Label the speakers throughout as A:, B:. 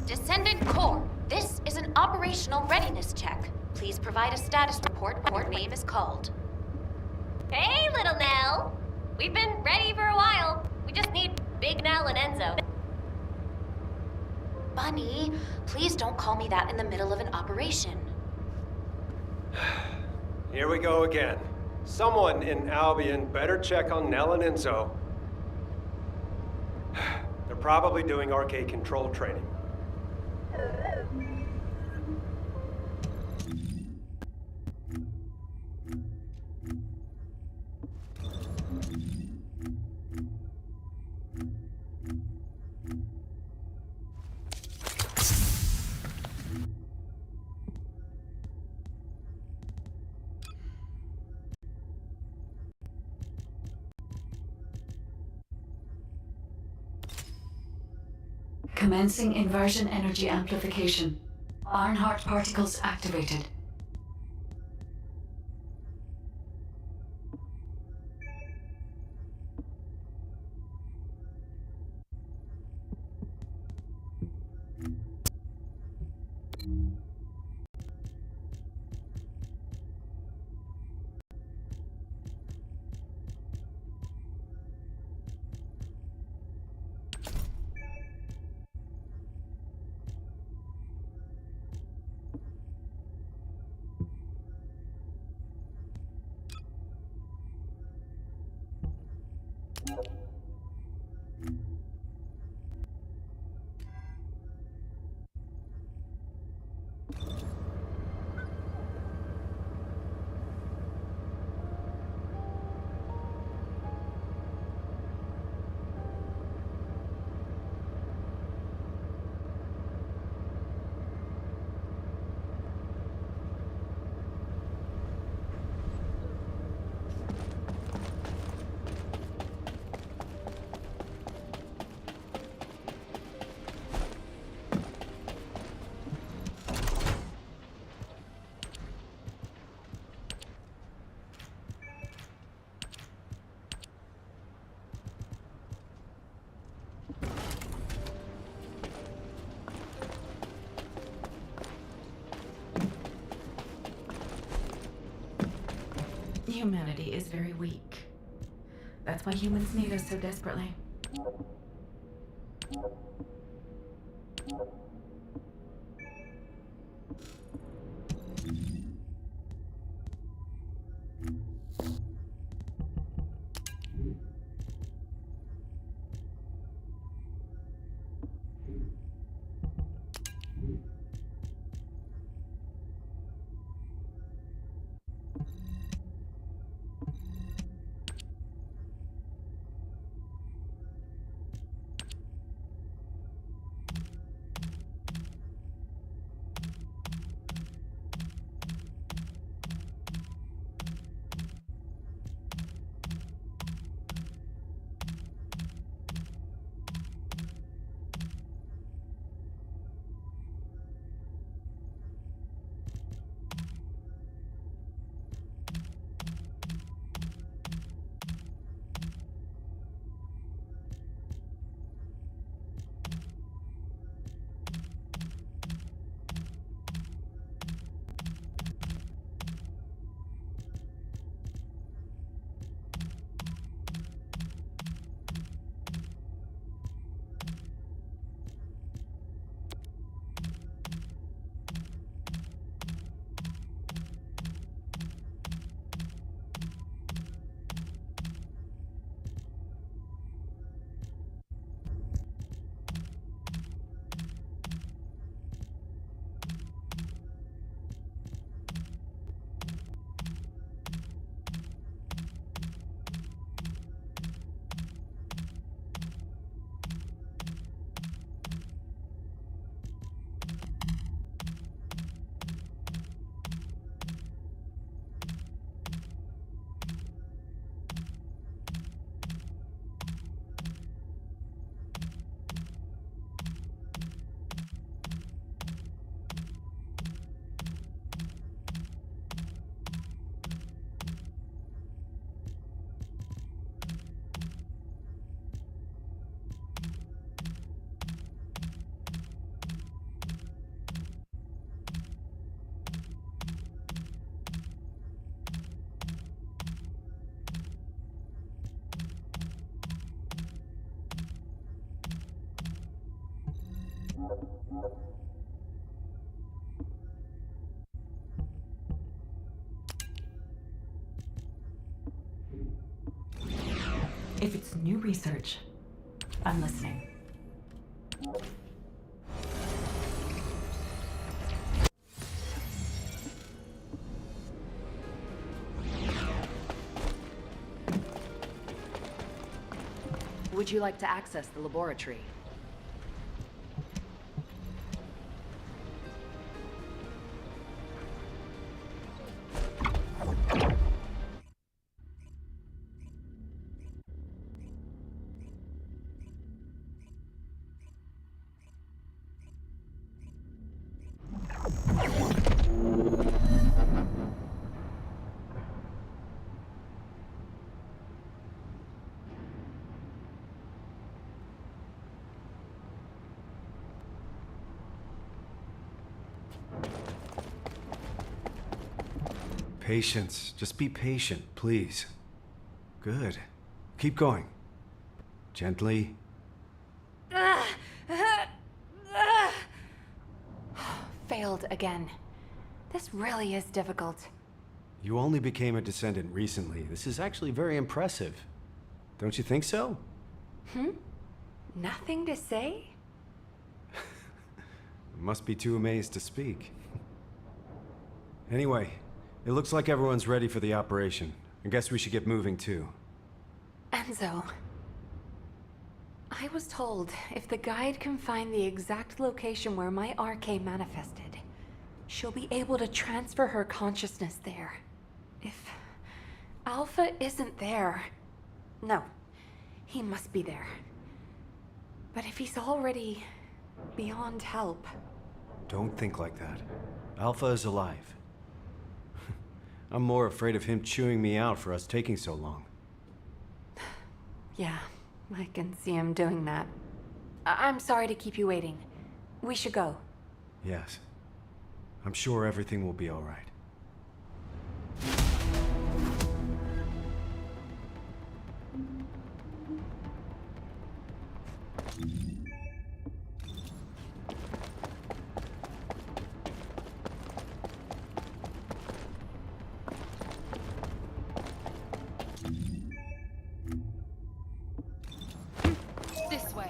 A: Descendant Core, this is an operational readiness check. Please provide a status report when your name is called.
B: Hey, little Nell! We've been ready for a while. We just need Big Nell and Enzo.
A: Bunny, please don't call me that in the middle of an operation.
C: Here we go again. Someone in Albion better check on Nell and Enzo. They're probably doing arcade control training.
D: Commencing inversion energy amplification. Barnhart particles activated. Humanity is very weak. That's why humans need us so desperately. If it's new research, I'm listening.
E: Would you like to access the laboratory?
F: Patience. Just be patient, please. Good. Keep going. Gently.
D: Failed again. This really is difficult.
F: You only became a Descendant recently. This is actually very impressive. Don't you think so?
D: Nothing to say?
F: Must be too amazed to speak. Anyway, it looks like everyone's ready for the operation. I guess we should get moving too.
D: Enzo. I was told if the guide can find the exact location where my RK manifested, she'll be able to transfer her consciousness there. If Alpha isn't there... No, he must be there. But if he's already beyond help...
F: Don't think like that. Alpha is alive. I'm more afraid of him chewing me out for us taking so long.
D: Yeah, I can see him doing that. I'm sorry to keep you waiting. We should go.
F: Yes. I'm sure everything will be all right.
A: This way.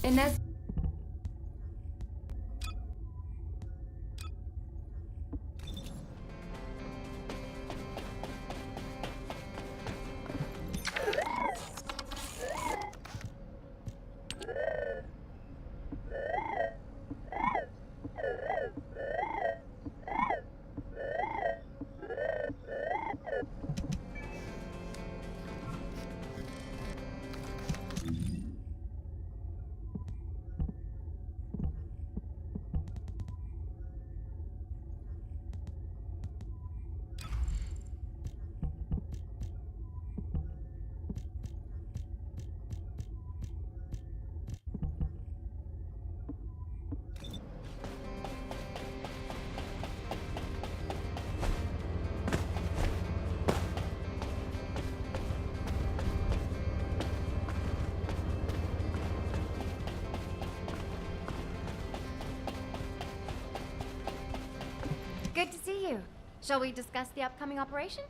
A: Inez.
B: Good to see you. Shall we discuss the upcoming operation?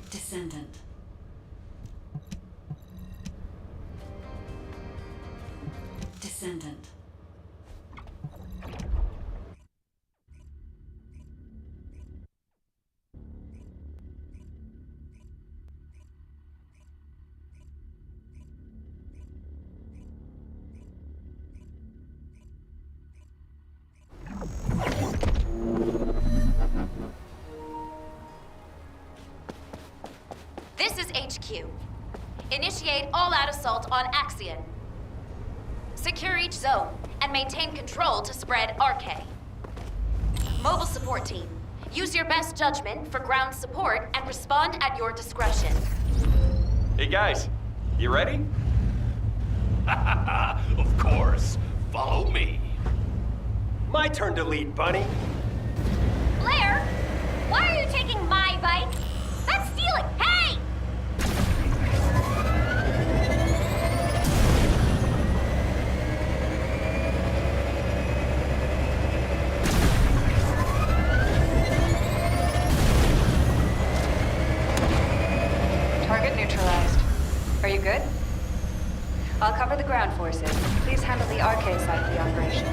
E: Descendant. Descendant.
A: This is HQ. Initiate all-out assault on Axion. Secure each zone and maintain control to spread RK. Mobile support team, use your best judgment for ground support and respond at your discretion.
C: Hey guys, you ready?
G: Of course. Follow me.
C: My turn to lead, Bunny.
B: Blair, why are you taking my bike? That's stealing. Hey!
E: Target neutralized. Are you good? I'll cover the ground forces. Please handle the RK side of the operation.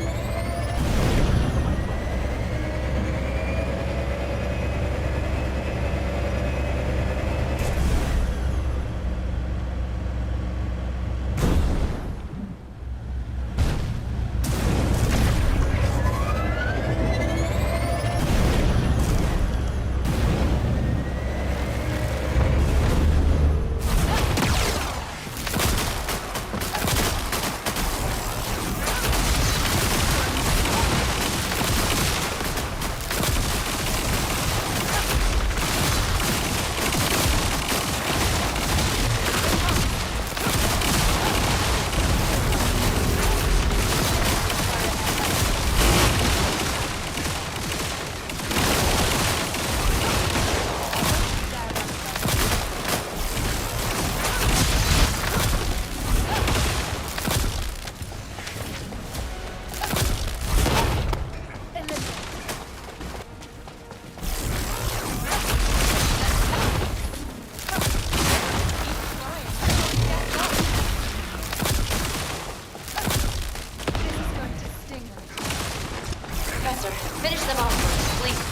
A: Professor, finish them off first, please.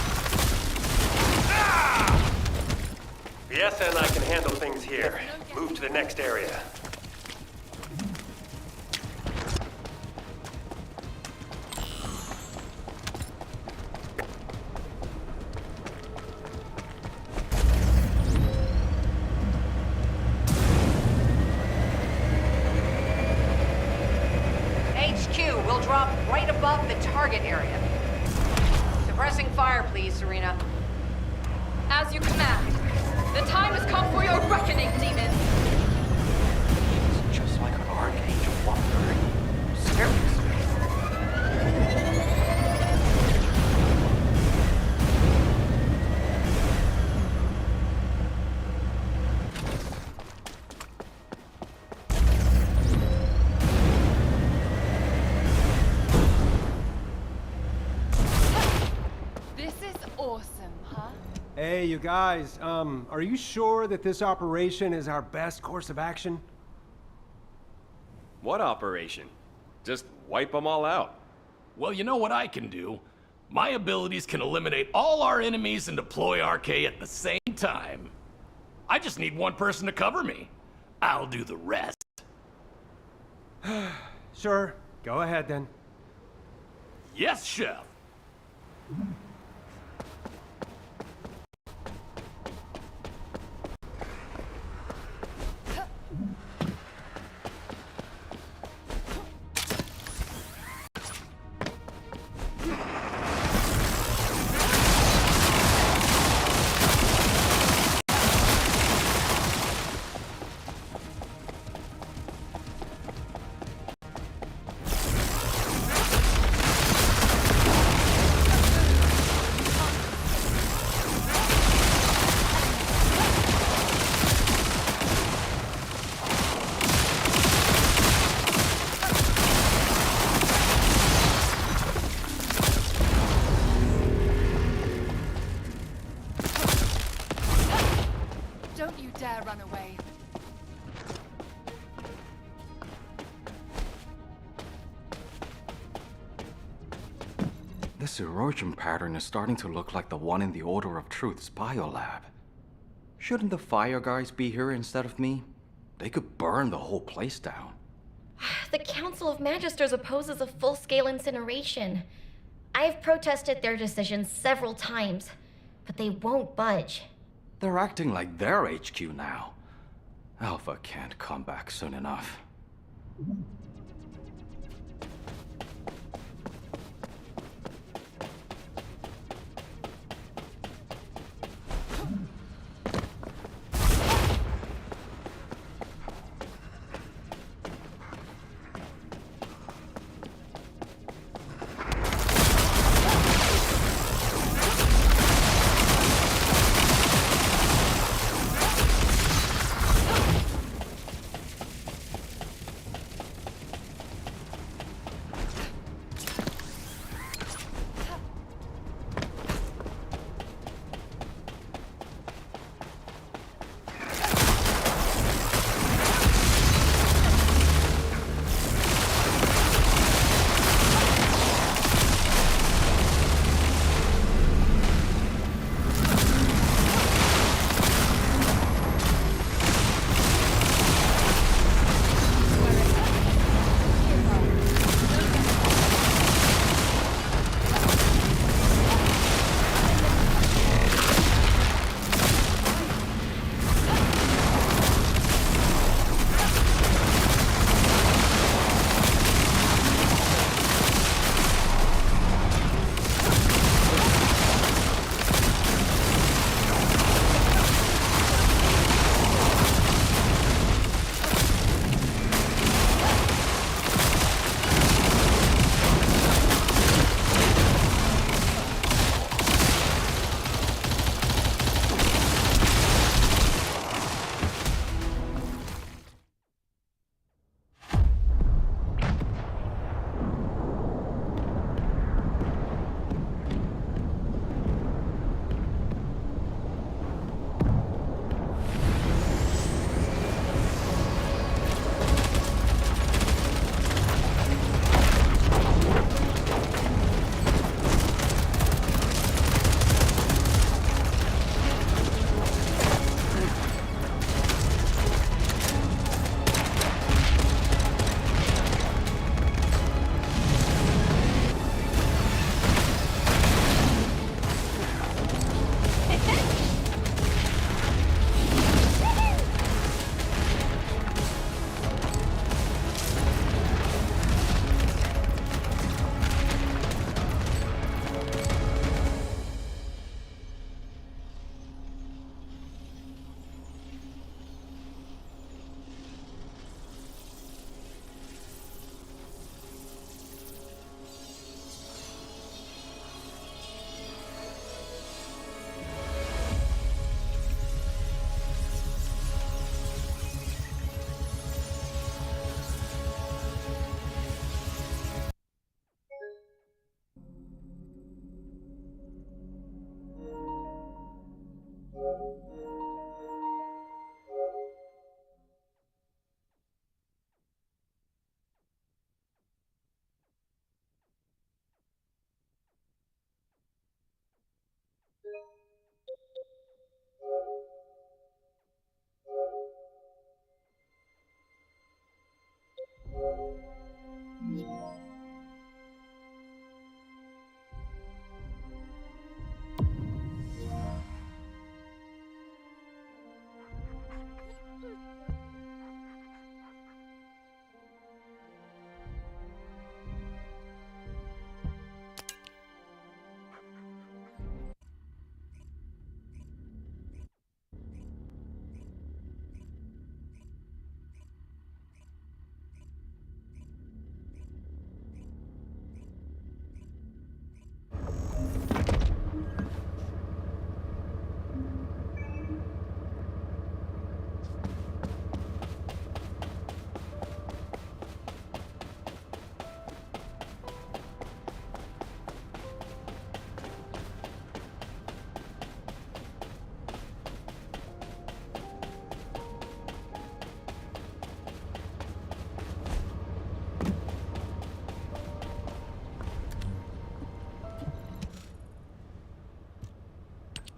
C: Yes, and I can handle things here. Move to the next area.
E: HQ will drop right above the target area. Suppressing fire, please, Serena.
H: As you command. The time has come for your reckoning, demons!
I: It's just like an archangel wandering. Seriously.
H: This is awesome, huh?
C: Hey, you guys, are you sure that this operation is our best course of action?
J: What operation? Just wipe them all out.
G: Well, you know what I can do? My abilities can eliminate all our enemies and deploy RK at the same time. I just need one person to cover me. I'll do the rest.
C: Sure, go ahead then.
G: Yes, Chef.
H: Don't you dare run away.
I: This erosion pattern is starting to look like the one in the Order of Truth's biolab. Shouldn't the fire guys be here instead of me? They could burn the whole place down.
B: The Council of Magisters opposes a full-scale incineration. I've protested their decision several times, but they won't budge.
I: They're acting like they're HQ now. Alpha can't come back soon enough.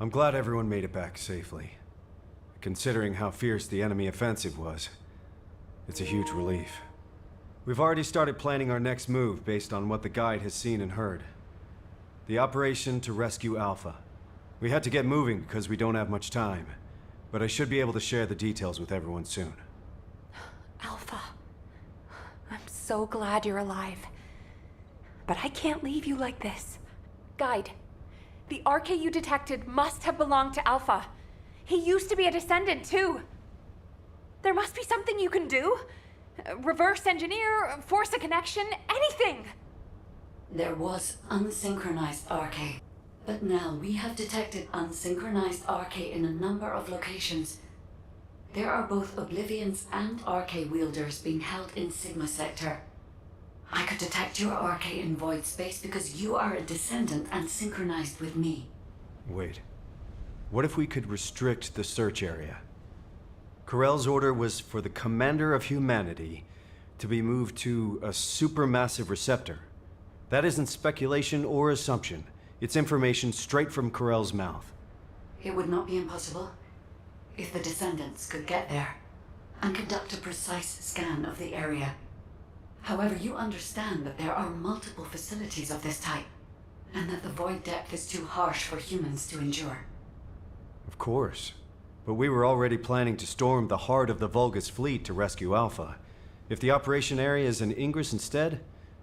F: I'm glad everyone made it back safely. Considering how fierce the enemy offensive was, it's a huge relief. We've already started planning our next move based on what the guide has seen and heard. The operation to rescue Alpha. We had to get moving because we don't have much time, but I should be able to share the details with everyone soon.
D: Alpha, I'm so glad you're alive. But I can't leave you like this. Guide, the RK you detected must have belonged to Alpha. He used to be a Descendant, too. There must be something you can do. Reverse engineer, force a connection, anything.
K: There was unsynchronized RK, but now we have detected unsynchronized RK in a number of locations. There are both Oblivions and RK wielders being held in Sigma Sector. I could detect your RK in void space because you are a Descendant and synchronized with me.
F: Wait. What if we could restrict the search area? Corell's order was for the Commander of Humanity to be moved to a supermassive receptor. That isn't speculation or assumption. It's information straight from Corell's mouth.
K: It would not be impossible if the Descendants could get there and conduct a precise scan of the area. However, you understand that there are multiple facilities of this type, and that the void depth is too harsh for humans to endure.
F: Of course. But we were already planning to storm the heart of the Vulgus fleet to rescue Alpha. If the operation area is in Ingress instead,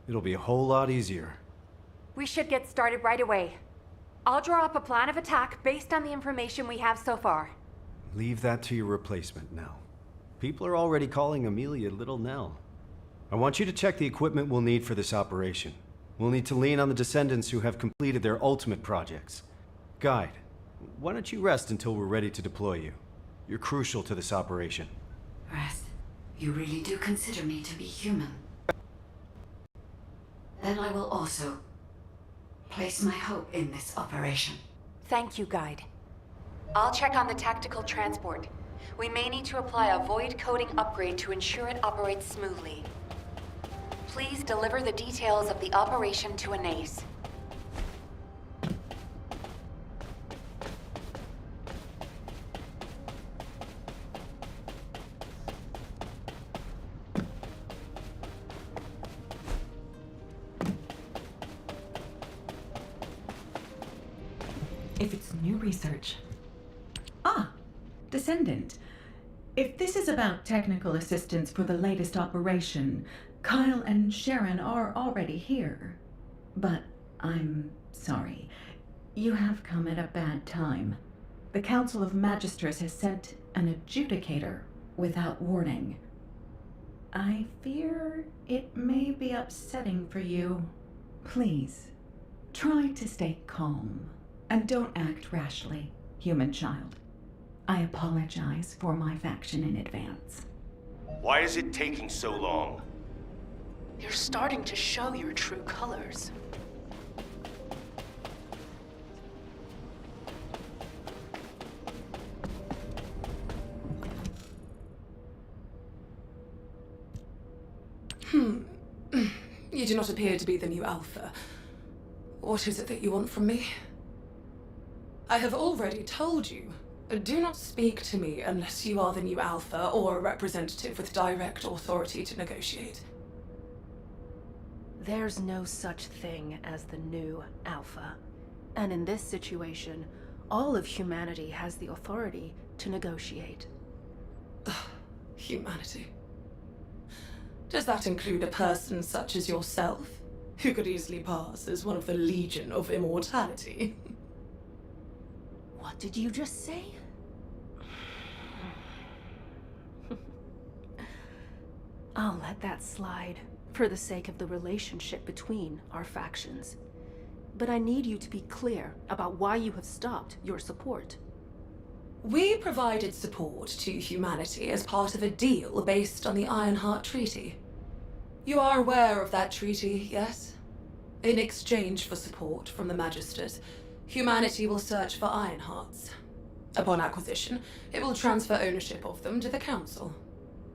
F: it'll be a whole lot easier.
D: We should get started right away. I'll draw up a plan of attack based on the information we have so far.
F: Leave that to your replacement, Nell. People are already calling Amelia Little Nell. I want you to check the equipment we'll need for this operation. We'll need to lean on the Descendants who have completed their ultimate projects. Guide, why don't you rest until we're ready to deploy you? You're crucial to this operation.
K: Rest? You really do consider me to be human? Then I will also place my hope in this operation.
D: Thank you, Guide. I'll check on the tactical transport. We may need to apply a void coding upgrade to ensure it operates smoothly. Please deliver the details of the operation to Anais.
L: If it's new research. Ah, Descendant. If this is about technical assistance for the latest operation, Kyle and Sharon are already here. But I'm sorry. You have come at a bad time. The Council of Magisters has sent an adjudicator without warning. I fear it may be upsetting for you. Please, try to stay calm. And don't act rashly, human child. I apologize for my faction in advance.
M: Why is it taking so long?
H: You're starting to show your true colors.
N: You do not appear to be the new Alpha. What is it that you want from me? I have already told you. Do not speak to me unless you are the new Alpha or a representative with direct authority to negotiate.
H: There's no such thing as the new Alpha. And in this situation, all of humanity has the authority to negotiate.
N: Humanity. Does that include a person such as yourself, who could easily pass as one of the Legion of Immortality?
H: What did you just say? I'll let that slide, for the sake of the relationship between our factions. But I need you to be clear about why you have stopped your support.
N: We provided support to humanity as part of a deal based on the Ironheart Treaty. You are aware of that treaty, yes? In exchange for support from the Magisters, humanity will search for Ironhearts. Upon acquisition, it will transfer ownership of them to the Council.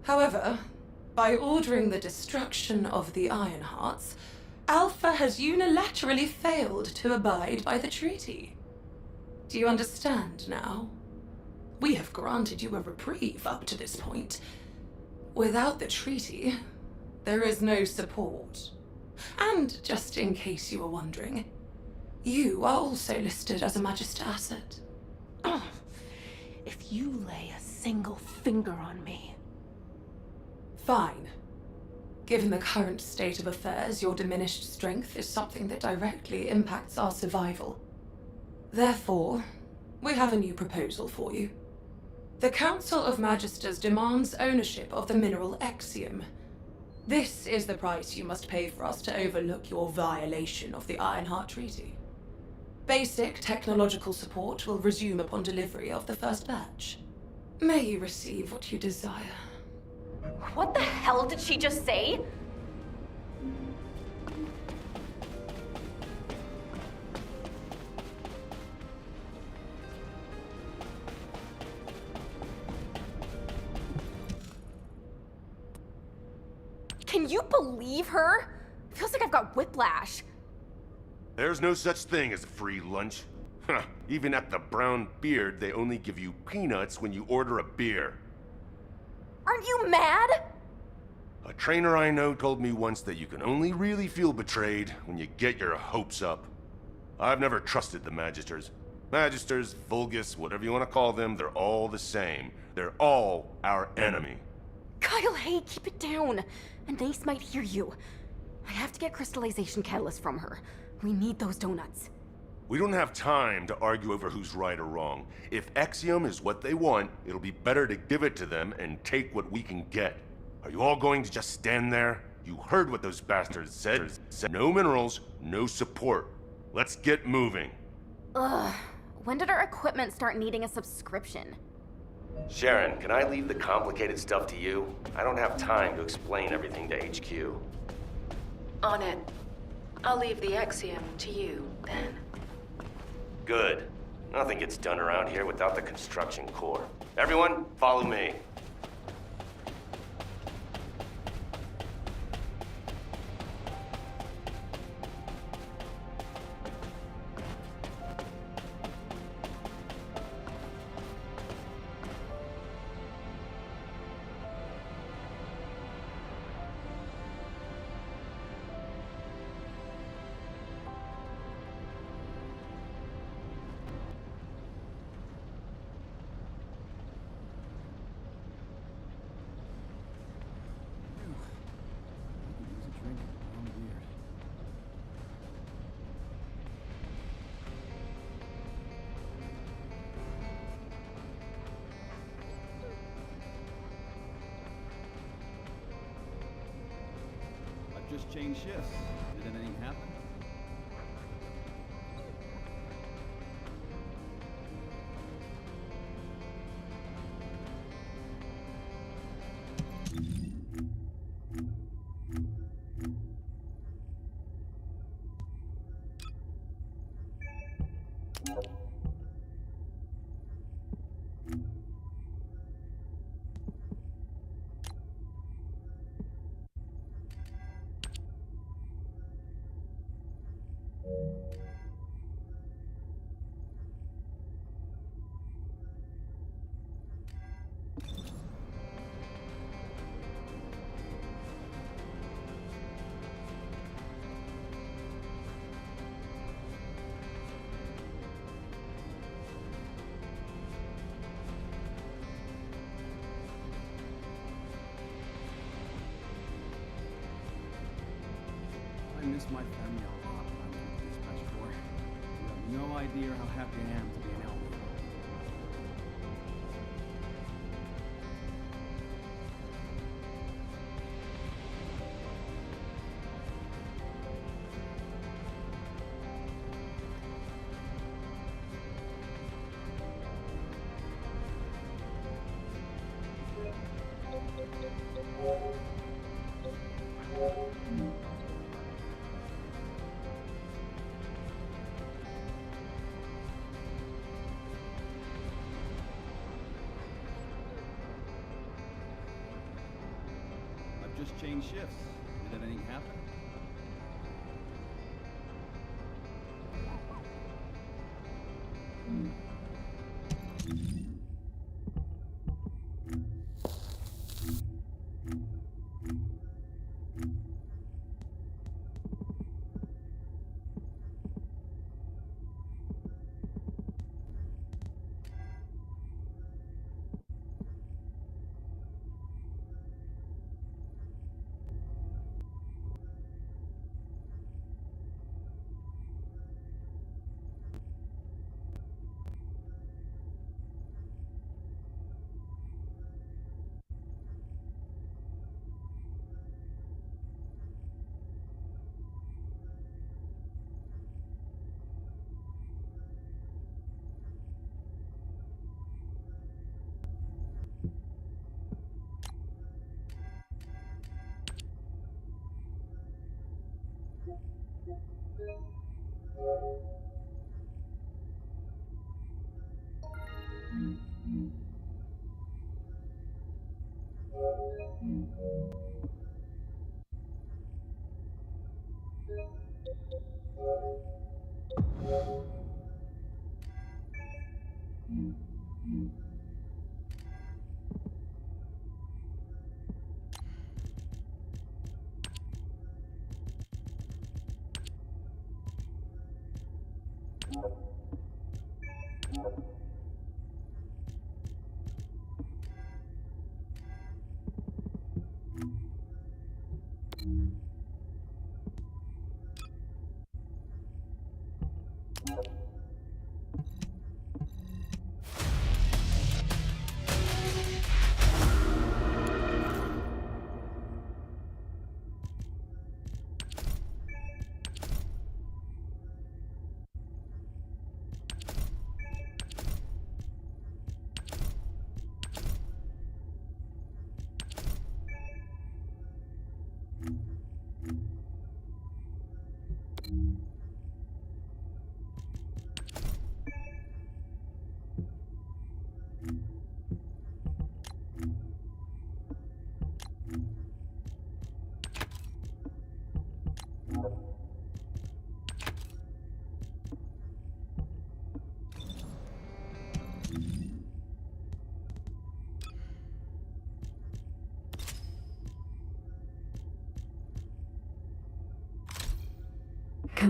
N: However, by ordering the destruction of the Ironhearts, Alpha has unilaterally failed to abide by the treaty. Do you understand now? We have granted you a reprieve up to this point. Without the treaty, there is no support. And just in case you were wondering, you are also listed as a Magister asset.
H: If you lay a single finger on me...
N: Fine. Given the current state of affairs, your diminished strength is something that directly impacts our survival. Therefore, we have a new proposal for you. The Council of Magisters demands ownership of the mineral Axiom. This is the price you must pay for us to overlook your violation of the Ironheart Treaty. Basic technological support will resume upon delivery of the first batch. May you receive what you desire.
B: What the hell did she just say? Can you believe her? Feels like I've got whiplash.
M: There's no such thing as a free lunch. Huh, even at the Brown Beard, they only give you peanuts when you order a beer.
B: Aren't you mad?
M: A trainer I know told me once that you can only really feel betrayed when you get your hopes up. I've never trusted the Magisters. Magisters, Vulgus, whatever you want to call them, they're all the same. They're all our enemy.
B: Kyle, hey, keep it down. Anais might hear you. I have to get crystallization catalyst from her. We need those donuts.
M: We don't have time to argue over who's right or wrong. If Axiom is what they want, it'll be better to give it to them and take what we can get. Are you all going to just stand there? You heard what those bastards said. No minerals, no support. Let's get moving.
B: Ugh. When did our equipment start needing a subscription?
J: Sharon, can I leave the complicated stuff to you? I don't have time to explain everything to HQ.
E: On it. I'll leave the Axiom to you, then.
J: Good. Nothing gets done around here without the construction core. Everyone, follow me.
O: Just change shifts. Did anything happen? I miss my family a lot when I went to the dispatch corps. You have no idea how happy I am to be an elf. Just change shifts. Did anything happen?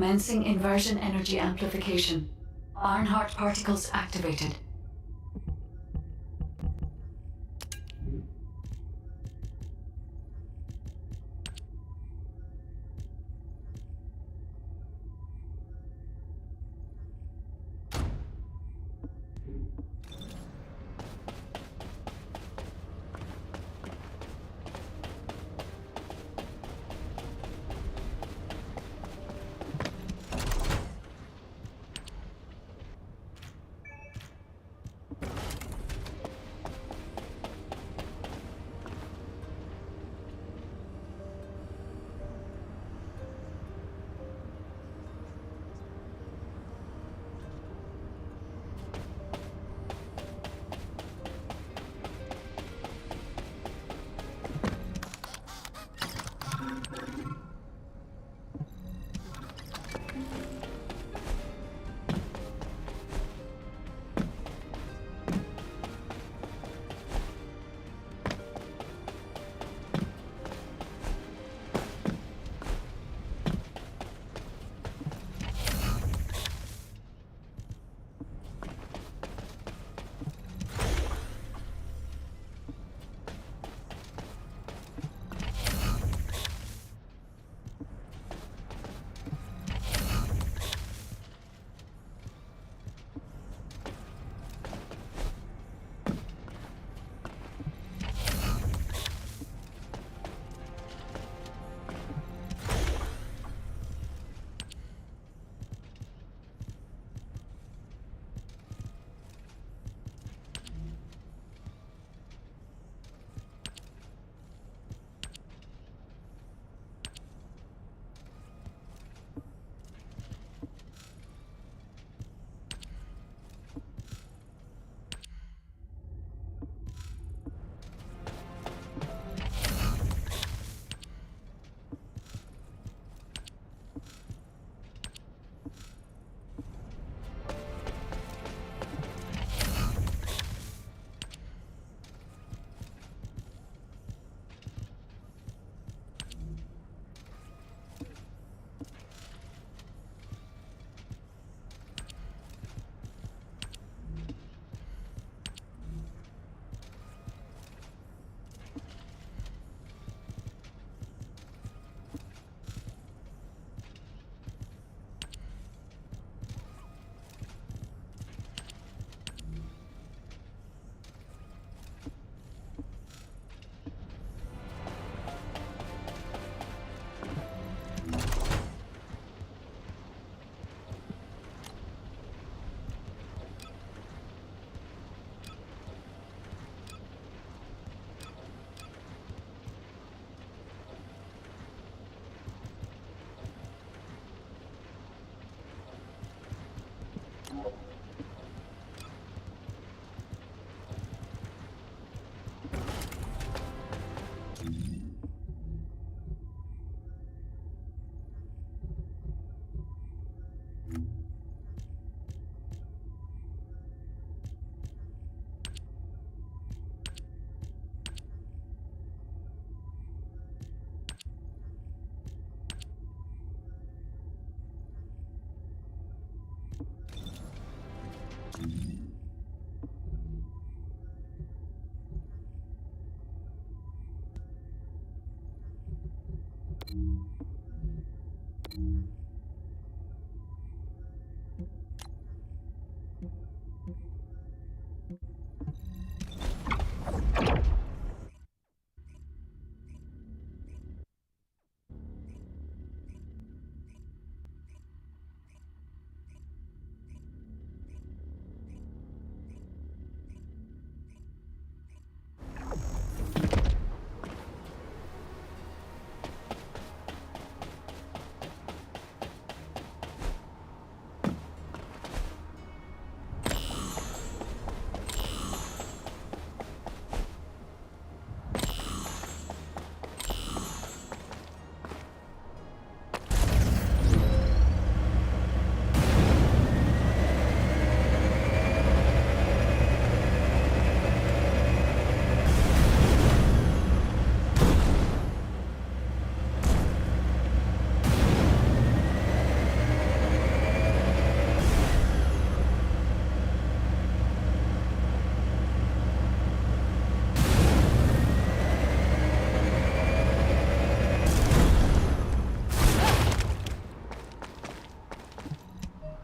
K: Commencing inversion energy amplification. Ironheart particles activated.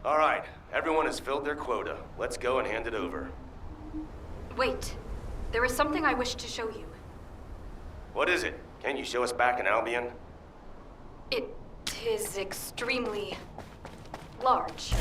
J: All right, everyone has filled their quota. Let's go and hand it over.
E: Wait. There is something I wish to show you.
J: What is it? Can you show us back in Albion?
E: It is extremely large.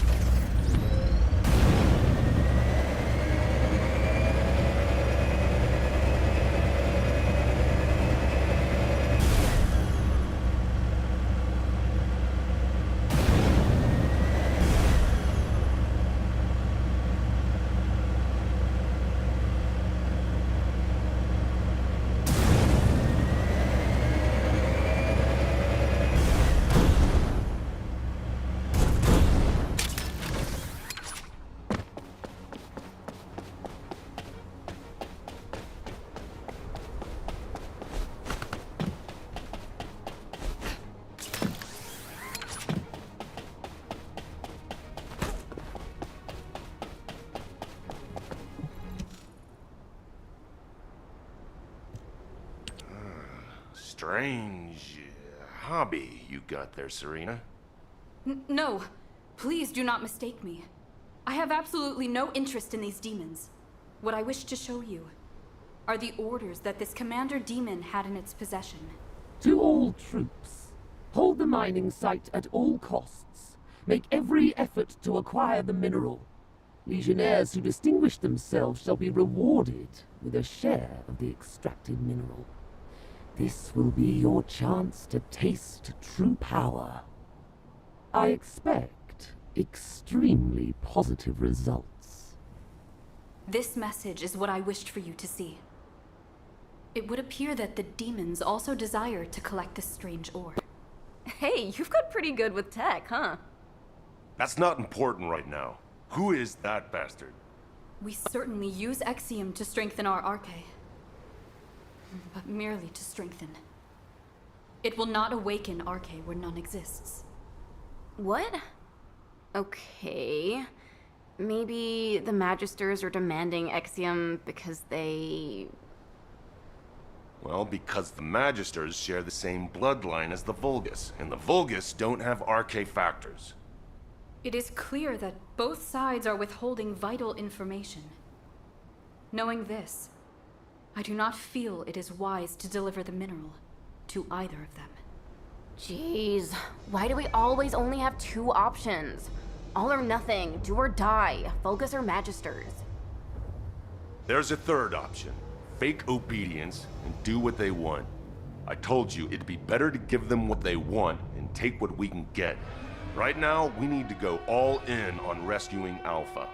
M: Strange hobby you got there, Serena.
E: No. Please do not mistake me. I have absolutely no interest in these demons. What I wish to show you are the orders that this Commander Demon had in its possession.
P: To all troops, hold the mining site at all costs. Make every effort to acquire the mineral. Legionnaires who distinguish themselves shall be rewarded with a share of the extracted mineral. This will be your chance to taste true power. I expect extremely positive results.
E: This message is what I wished for you to see. It would appear that the demons also desire to collect this strange ore.
Q: Hey, you've got pretty good with tech, huh?
M: That's not important right now. Who is that bastard?
E: We certainly use Exium to strengthen our Arche. But merely to strengthen. It will not awaken Arche where none exists.
Q: What? Okay. Maybe the Magisters are demanding Exium because they...
M: Well, because the Magisters share the same bloodline as the Vulgus, and the Vulgus don't have Arche factors.
E: It is clear that both sides are withholding vital information. Knowing this, I do not feel it is wise to deliver the mineral to either of them.
Q: Jeez, why do we always only have two options? All or nothing, do or die, Vulgus or Magisters.
M: There's a third option. Fake obedience and do what they want. I told you it'd be better to give them what they want and take what we can get. Right now, we need to go all in on rescuing Alpha.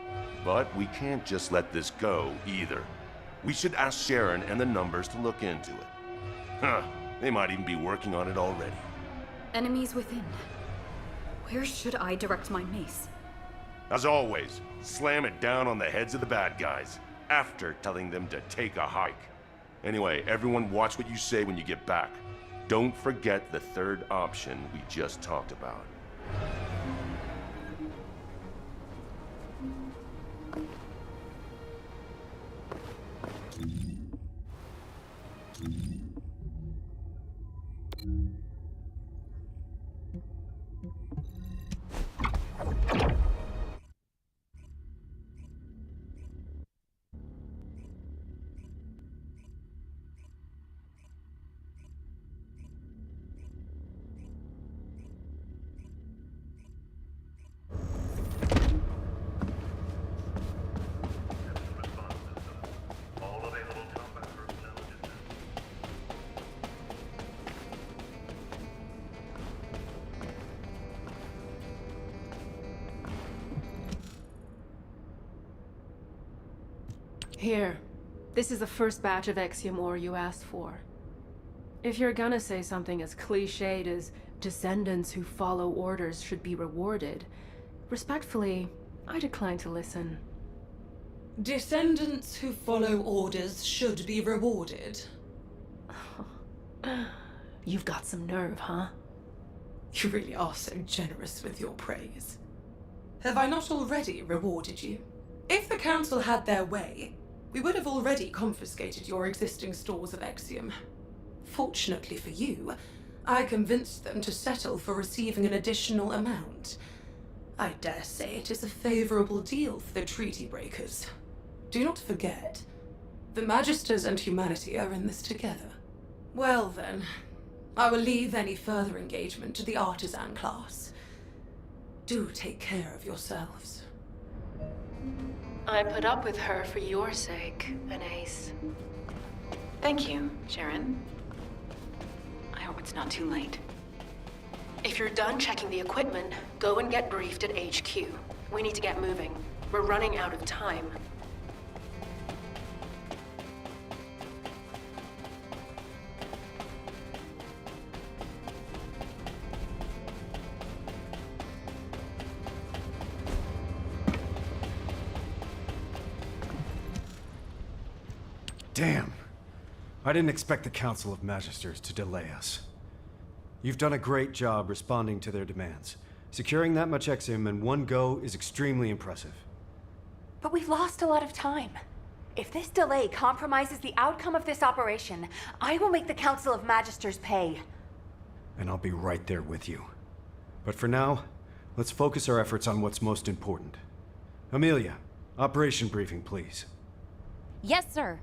M: But we can't just let this go, either. We should ask Sharon and the Numbers to look into it. Huh, they might even be working on it already.
E: Enemies within. Where should I direct my mace?
M: As always, slam it down on the heads of the bad guys, after telling them to take a hike. Anyway, everyone watch what you say when you get back. Don't forget the third option we just talked about.
H: Here. This is the first batch of Exium ore you asked for. If you're gonna say something as cliched as descendants who follow orders should be rewarded, respectfully, I decline to listen.
N: Descendants who follow orders should be rewarded.
H: You've got some nerve, huh?
N: You really are so generous with your praise. Have I not already rewarded you? If the Council had their way, we would have already confiscated your existing stores of Exium. Fortunately for you, I convinced them to settle for receiving an additional amount. I dare say it is a favorable deal for the treaty breakers. Do not forget, the Magisters and humanity are in this together. Well then, I will leave any further engagement to the artisan class. Do take care of yourselves.
H: I put up with her for your sake, Anais. Thank you, Sharon. I hope it's not too late. If you're done checking the equipment, go and get briefed at HQ. We need to get moving. We're running out of time.
F: Damn. I didn't expect the Council of Magisters to delay us. You've done a great job responding to their demands. Securing that much Exium in one go is extremely impressive.
D: But we've lost a lot of time. If this delay compromises the outcome of this operation, I will make the Council of Magisters pay.
F: And I'll be right there with you. But for now, let's focus our efforts on what's most important. Amelia, operation briefing, please.
A: Yes, sir.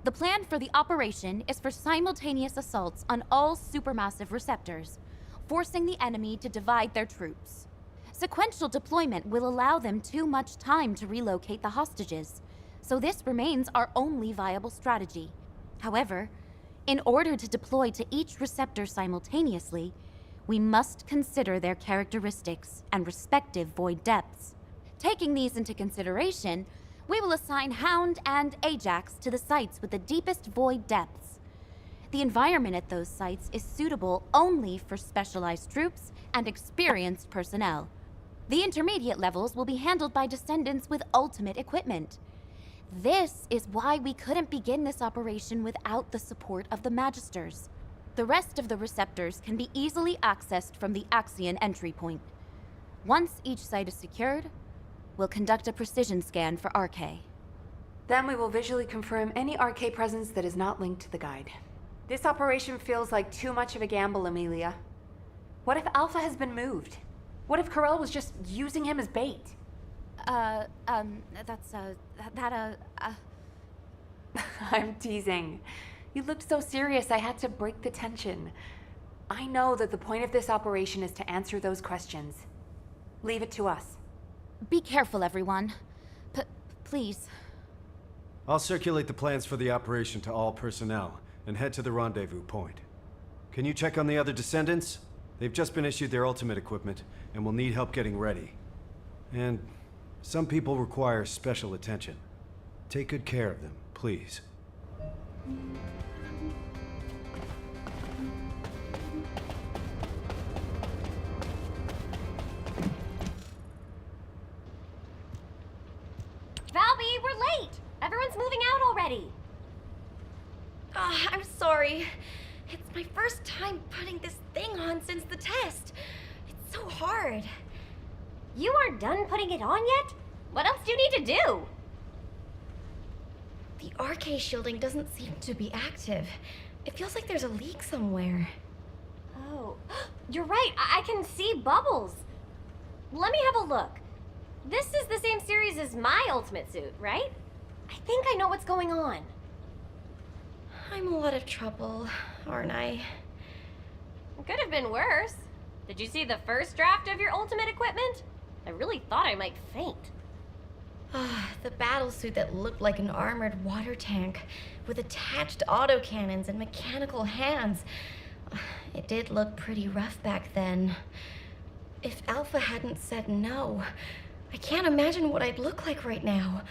A: The plan for the operation is for simultaneous assaults on all supermassive receptors, forcing the enemy to divide their troops. Sequential deployment will allow them too much time to relocate the hostages, so this remains our only viable strategy. However, in order to deploy to each receptor simultaneously, we must consider their characteristics and respective void depths. Taking these into consideration, we will assign Hound and Ajax to the sites with the deepest void depths. The environment at those sites is suitable only for specialized troops and experienced personnel. The intermediate levels will be handled by Descendants with ultimate equipment. This is why we couldn't begin this operation without the support of the Magisters. The rest of the receptors can be easily accessed from the Axion entry point. Once each site is secured, we'll conduct a precision scan for RK.
D: Then we will visually confirm any RK presence that is not linked to the guide. This operation feels like too much of a gamble, Amelia. What if Alpha has been moved? What if Corell was just using him as bait? I'm teasing. You looked so serious, I had to break the tension. I know that the point of this operation is to answer those questions. Leave it to us.
A: Be careful, everyone. Please.
F: I'll circulate the plans for the operation to all personnel and head to the rendezvous point. Can you check on the other Descendants? They've just been issued their ultimate equipment and will need help getting ready. And some people require special attention. Take good care of them, please.
B: Valby, we're late! Everyone's moving out already! I'm sorry. It's my first time putting this thing on since the test. It's so hard.
R: You aren't done putting it on yet? What else do you need to do?
B: The RK shielding doesn't seem to be active. It feels like there's a leak somewhere.
R: Oh, you're right. I can see bubbles. Let me have a look. This is the same series as my ultimate suit, right? I think I know what's going on.
B: I'm a lot of trouble, aren't I?
R: It could have been worse. Did you see the first draft of your ultimate equipment? I really thought I might faint.
B: The battlesuit that looked like an armored water tank with attached autocannons and mechanical hands. It did look pretty rough back then. If Alpha hadn't said no, I can't imagine what I'd look like right now.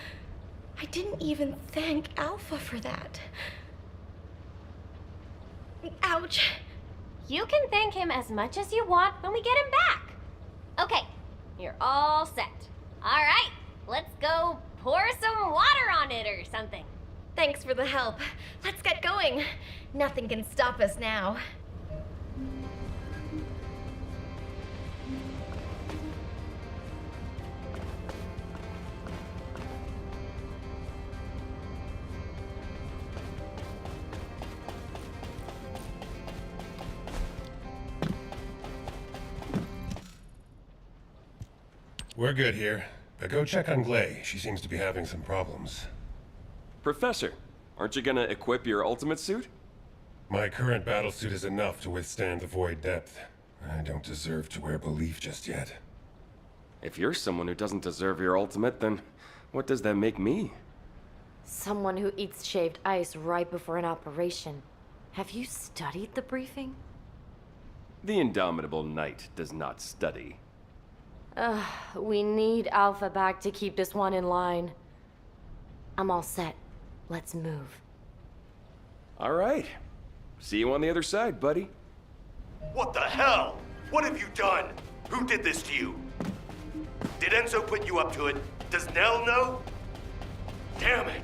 B: I didn't even thank Alpha for that. Ouch.
R: You can thank him as much as you want when we get him back. Okay, you're all set. All right, let's go pour some water on it or something.
B: Thanks for the help. Let's get going. Nothing can stop us now.
S: We're good here, but go check on Glay. She seems to be having some problems.
T: Professor, aren't you gonna equip your ultimate suit?
S: My current battlesuit is enough to withstand the void depth. I don't deserve to wear belief just yet.
T: If you're someone who doesn't deserve your ultimate, then what does that make me?
U: Someone who eats shaved ice right before an operation. Have you studied the briefing?
T: The indomitable knight does not study.
U: We need Alpha back to keep this one in line. I'm all set. Let's move.
T: All right. See you on the other side, buddy.
J: What the hell? What have you done? Who did this to you? Did Enzo put you up to it? Does Nell know? Damn it!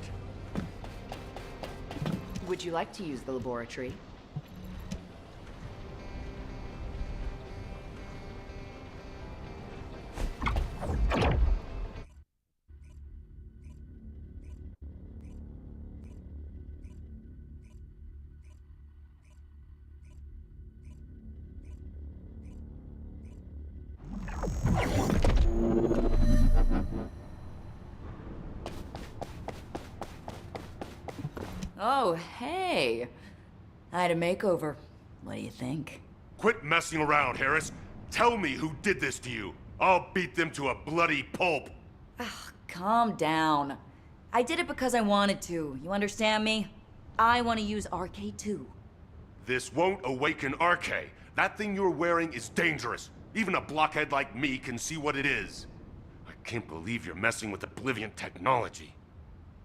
V: Would you like to use the laboratory?
W: Oh, hey. I had a makeover. What do you think?
M: Quit messing around, Harris. Tell me who did this to you. I'll beat them to a bloody pulp.
W: Calm down. I did it because I wanted to. You understand me? I want to use RK too.
M: This won't awaken RK. That thing you're wearing is dangerous. Even a blockhead like me can see what it is. I can't believe you're messing with Oblivion technology.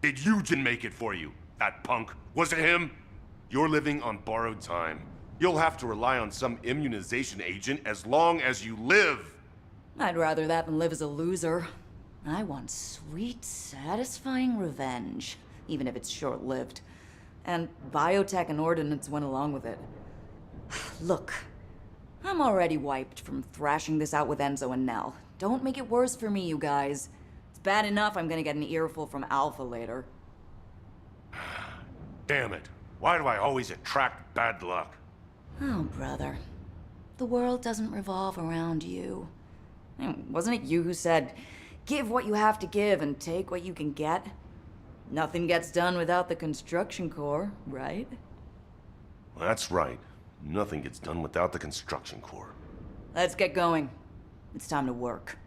M: Did Eugen make it for you? That punk? Was it him? You're living on borrowed time. You'll have to rely on some immunization agent as long as you live.
W: I'd rather that than live as a loser. I want sweet, satisfying revenge, even if it's short-lived. And biotech and ordnance went along with it. Look, I'm already wiped from thrashing this out with Enzo and Nell. Don't make it worse for me, you guys. It's bad enough I'm gonna get an earful from Alpha later.
M: Damn it. Why do I always attract bad luck?
W: Oh, brother. The world doesn't revolve around you. Wasn't it you who said, give what you have to give and take what you can get? Nothing gets done without the construction corps, right?
M: That's right. Nothing gets done without the construction corps.
W: Let's get going. It's time to work.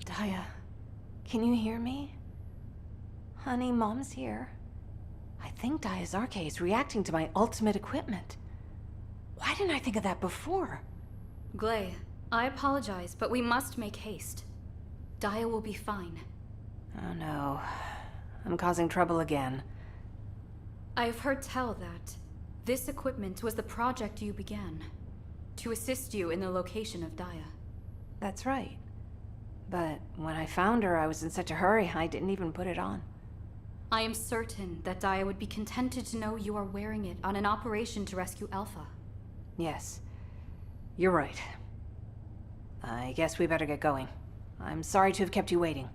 D: Daya, can you hear me? Honey, Mom's here. I think Daya's RK is reacting to my ultimate equipment. Why didn't I think of that before?
E: Glay, I apologize, but we must make haste. Daya will be fine.
D: Oh no. I'm causing trouble again.
E: I've heard tell that this equipment was the project you began, to assist you in the location of Daya.
D: That's right. But when I found her, I was in such a hurry, I didn't even put it on.
E: I am certain that Daya would be contented to know you are wearing it on an operation to rescue Alpha.
D: Yes. You're right. I guess we better get going. I'm sorry to have kept you waiting.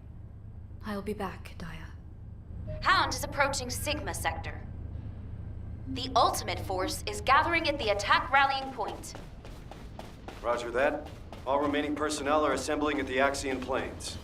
E: I'll be back, Daya.
A: Hound is approaching Sigma sector. The ultimate force is gathering at the attack rallying point.
F: Roger that. All remaining personnel are assembling at the Axian Plains.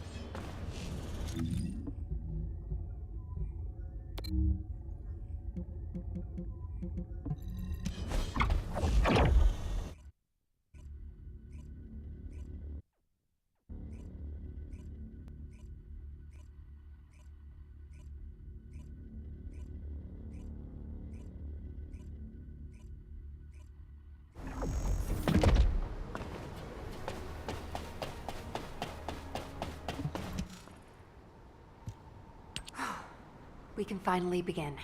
D: we can finally begin.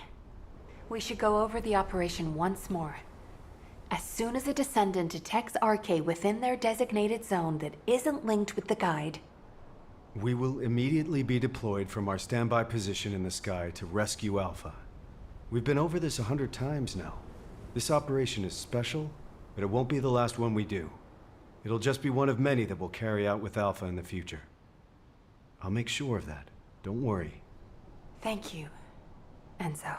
D: We should go over the operation once more. As soon as a Descendant detects RK within their designated zone that isn't linked with the guide,
F: we will immediately be deployed from our standby position in the sky to rescue Alpha. We've been over this 100 times now. This operation is special, but it won't be the last one we do. It'll just be one of many that we'll carry out with Alpha in the future. I'll make sure of that. Don't worry.
D: thank you, Enzo.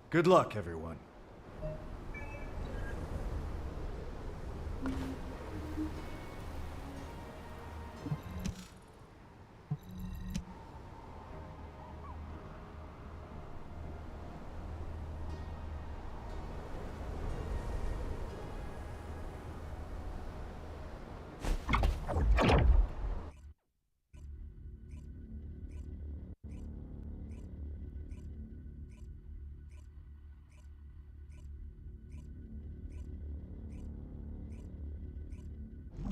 F: Good luck, everyone.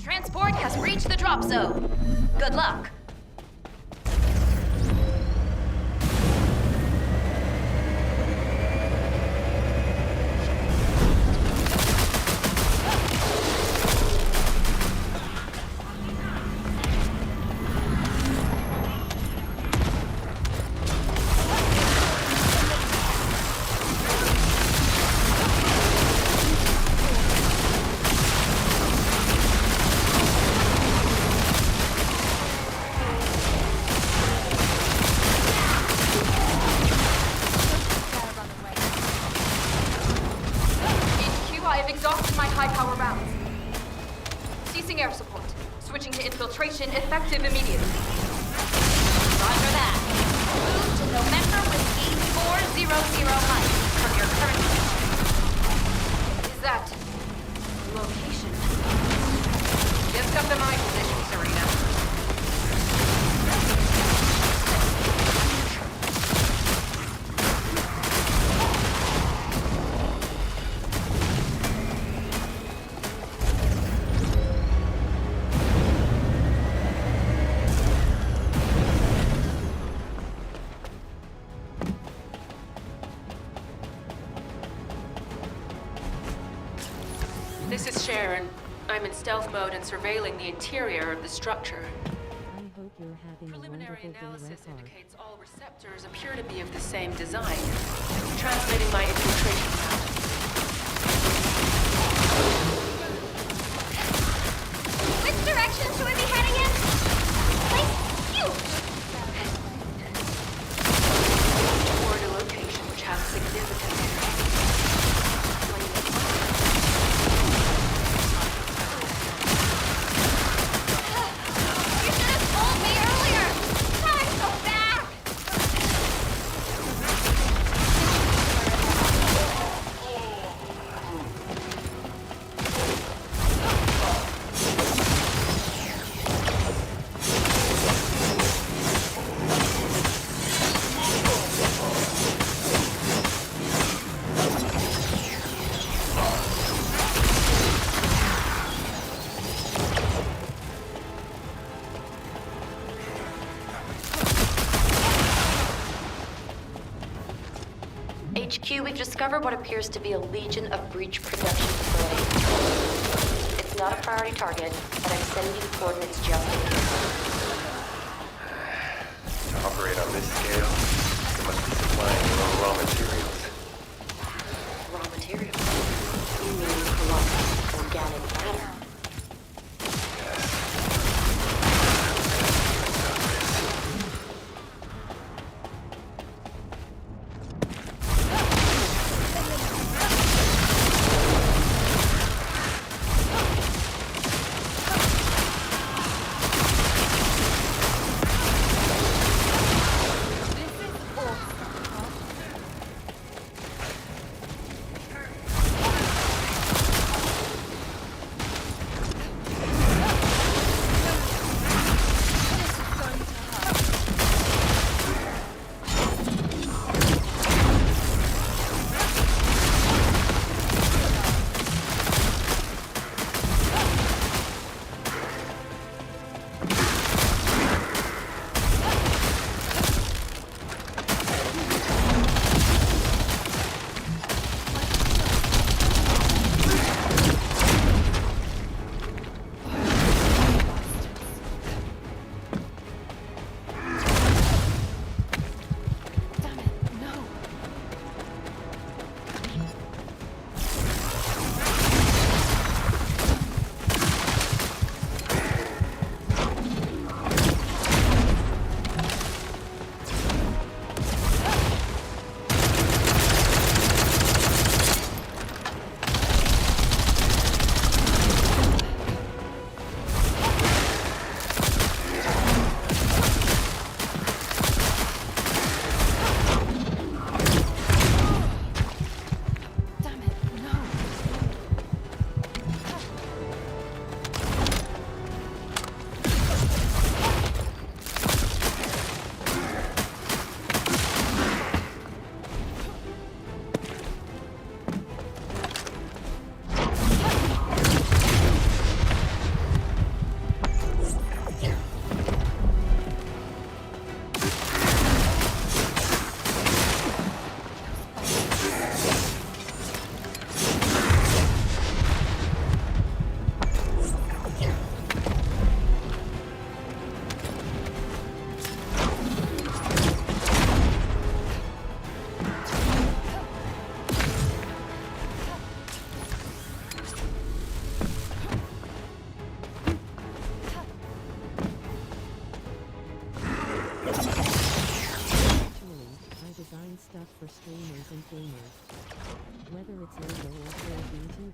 A: Transport has reached the drop zone. Good luck. Ceasing air support. Switching to infiltration, effective immediately. Roger that. Move to November Whiskey 400 height from your current position. Is that location? Just come to my position, Serena.
C: This is Sharon. I'm in stealth mode and surveilling the interior of the structure.
G: I hope you're having
C: Preliminary
G: a wonderful
C: analysis
G: day,
C: indicates all receptors appear to be of the same design. Transmitting my infiltration route.
R: Which direction should we be heading in? Like, huge!
C: Toward a location which has significant
U: HQ, we've discovered what appears to be a legion of breach production facility. It's not a priority target, but I'm sending you the coordinates just in case.
I: To operate on this scale, you must be supplying your own raw materials.
U: Raw materials? You mean corrupt organic matter?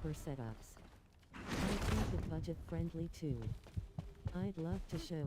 G: super setups. I keep it budget friendly too. I'd love to show.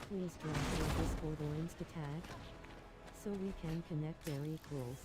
G: Please drop your Discord or Insta-tag, so we can connect their equals.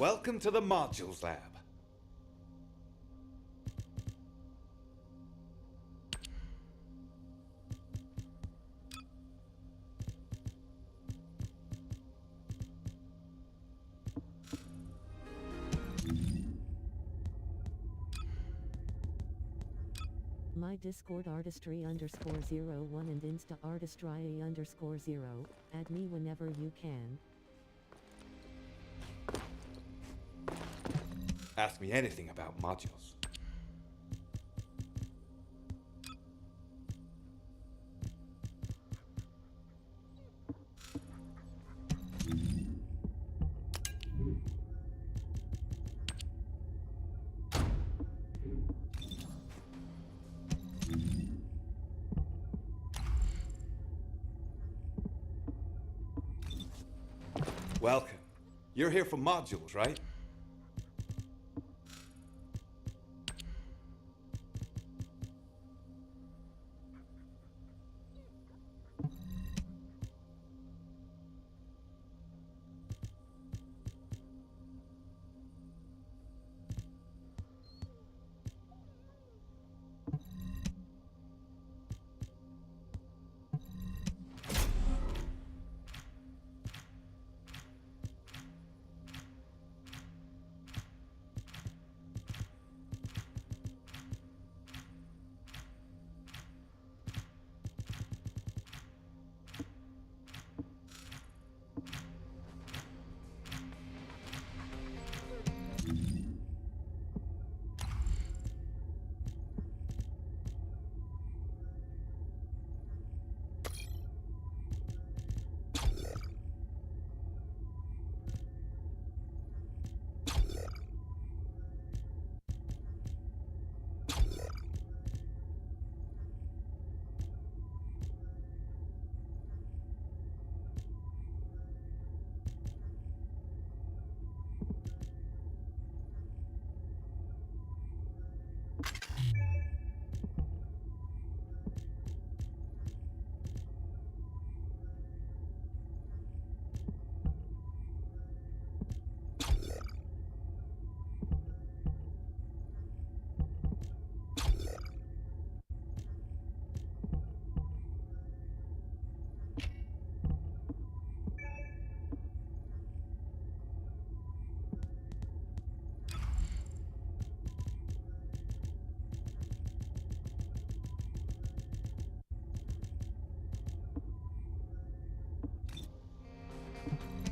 K: Welcome to the Modules Lab.
G: My Discord artistry _01 and Insta artistry _0. Add me whenever you can.
K: Ask me anything about modules. Welcome. You're here for modules, right?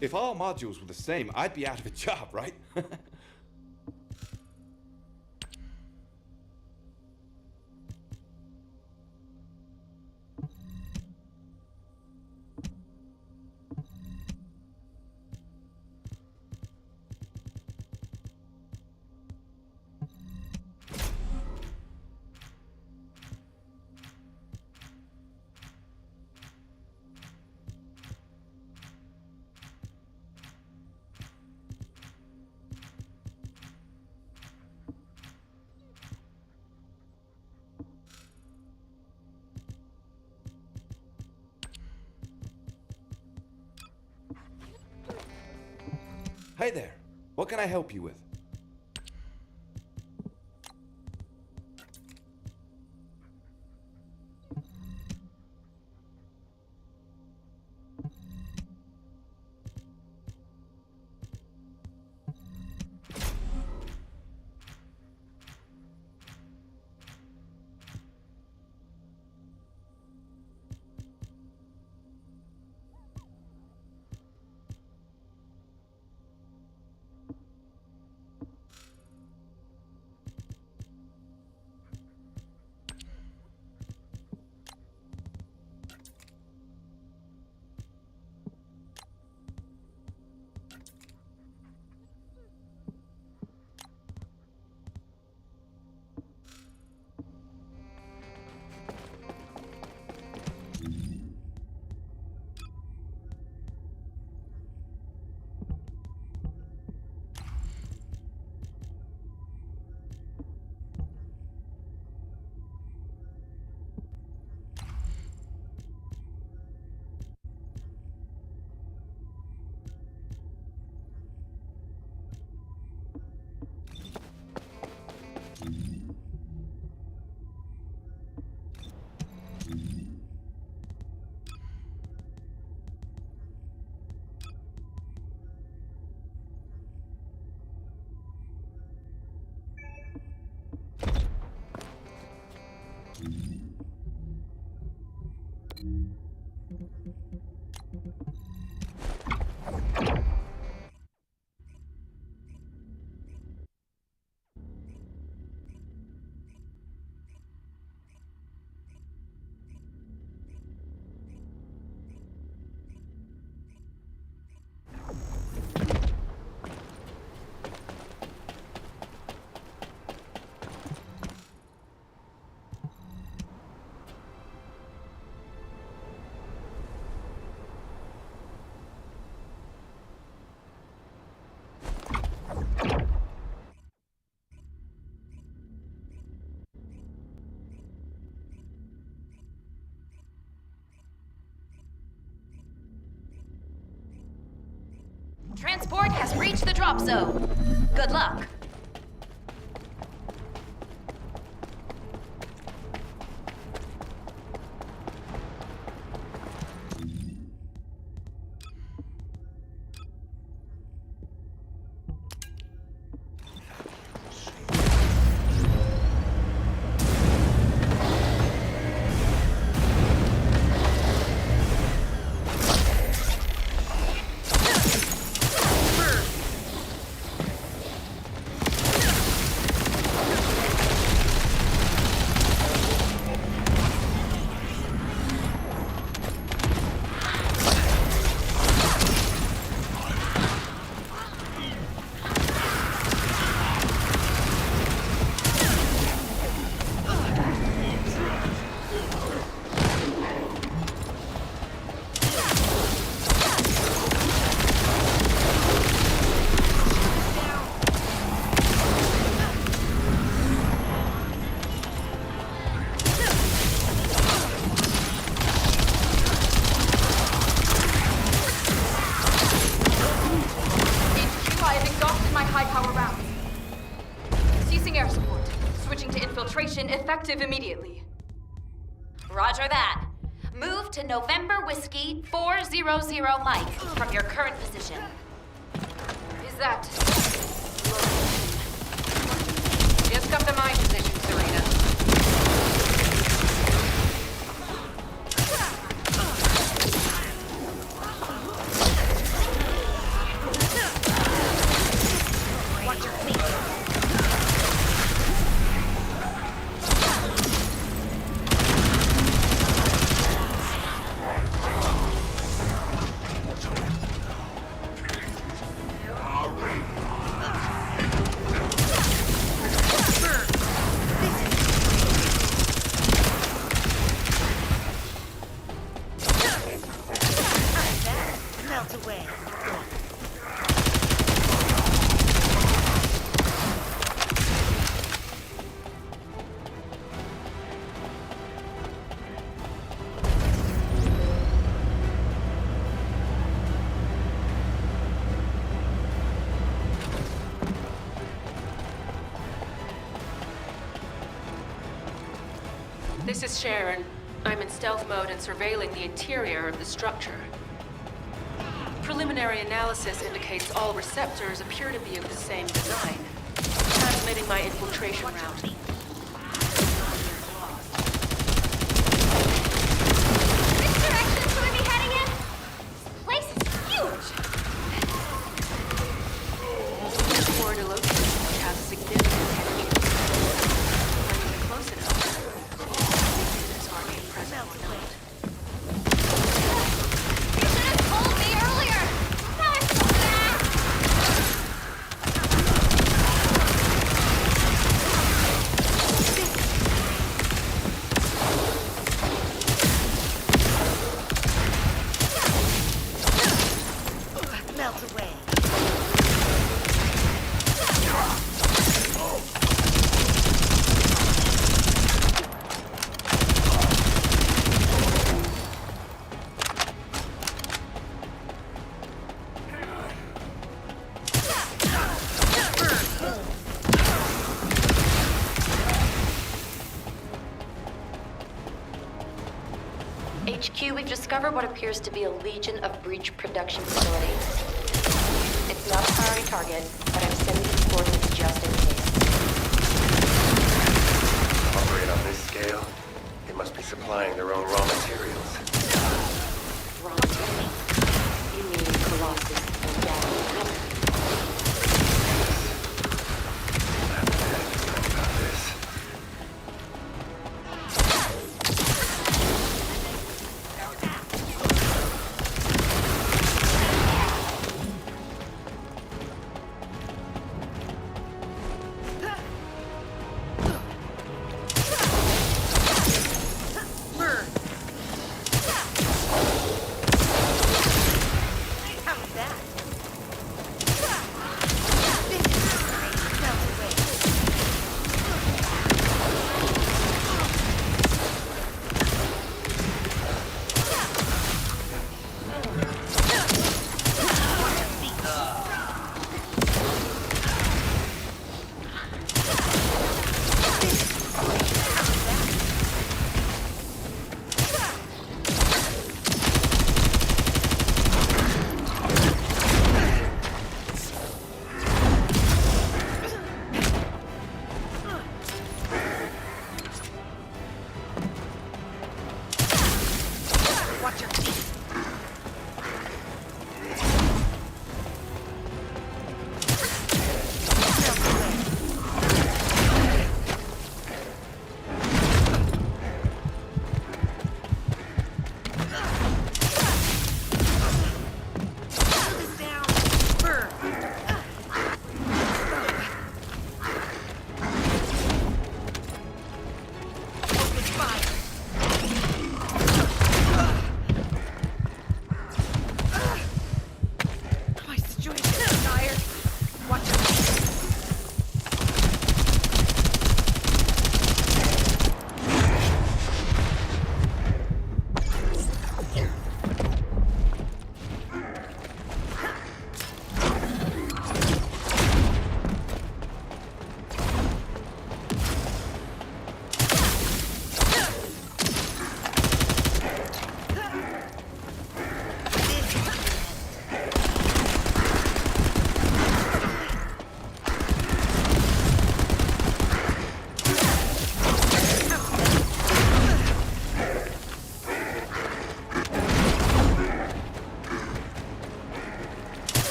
K: If all modules were the same, I'd be out of a job, right? Hey there. What can I help you with?
A: Transport has reached the drop zone. Good luck. Effective immediately. Roger that. Move to November Whiskey 400 Mike from your current position.
C: Is that... Just come to my position, Serena.
A: Watch your feet.
C: This is Sharon. I'm in stealth mode and surveilling the interior of the structure. Preliminary analysis indicates all receptors appear to be of the same design. Transmitting my infiltration route.
R: Which direction should we be heading in? This place is huge!
C: Where to locate it has significant energy. When you're close enough, signators are impressive or not.
R: You should have told me earlier! Now I'm so mad!
A: Melt away.
U: HQ, we've discovered what appears to be a legion of breach production facilities. It's not a priority target, but I'm sending you coordinates just in case.
I: Operate on this scale, they must be supplying their own raw materials.
U: Raw materials.